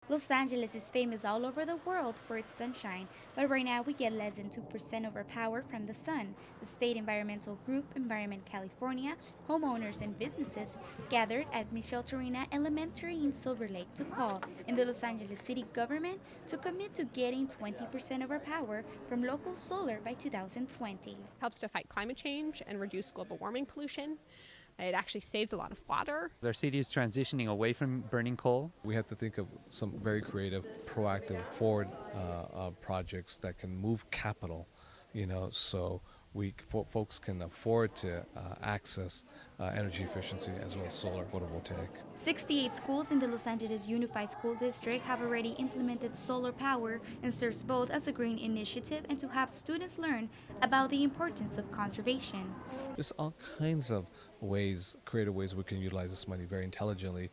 Los Angeles is famous all over the world for its sunshine, but right now we get less than 2% of our power from the sun. The state environmental group, Environment California, homeowners and businesses gathered at Micheltorena Elementary in Silver Lake to call in the Los Angeles city government to commit to getting 20% of our power from local solar by 2020. Helps to fight climate change and reduce global warming pollution. It actually saves a lot of water. Our city is transitioning away from burning coal. We have to think of some very creative, proactive, forward projects that can move capital, so folks can afford to access energy efficiency as well as solar photovoltaic. 68 schools in the Los Angeles Unified School District have already implemented solar power and serves both as a green initiative and to have students learn about the importance of conservation. There's all kinds of creative ways we can utilize this money very intelligently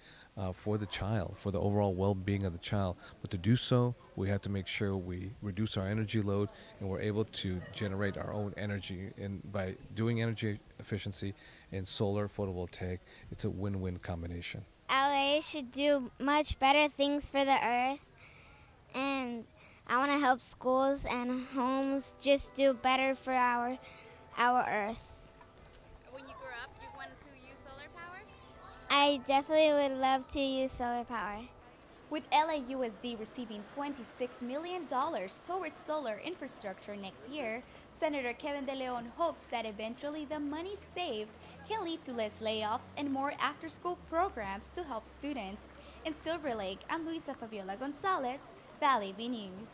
for the child, for the overall well-being of the child. But to do so, we have to make sure we reduce our energy load and we're able to generate our own energy. And by doing energy efficiency and solar photovoltaic, it's a win-win combination. LA should do much better things for the earth, and I want to help schools and homes just do better for our earth. When you grow up, you wanted to use solar power? I definitely would love to use solar power. With LAUSD receiving $26 million towards solar infrastructure next year, Senator Kevin De Leon hopes that eventually the money saved can lead to less layoffs and more after-school programs to help students. In Silver Lake, I'm Luisa Fabiola Gonzalez, Valley V News.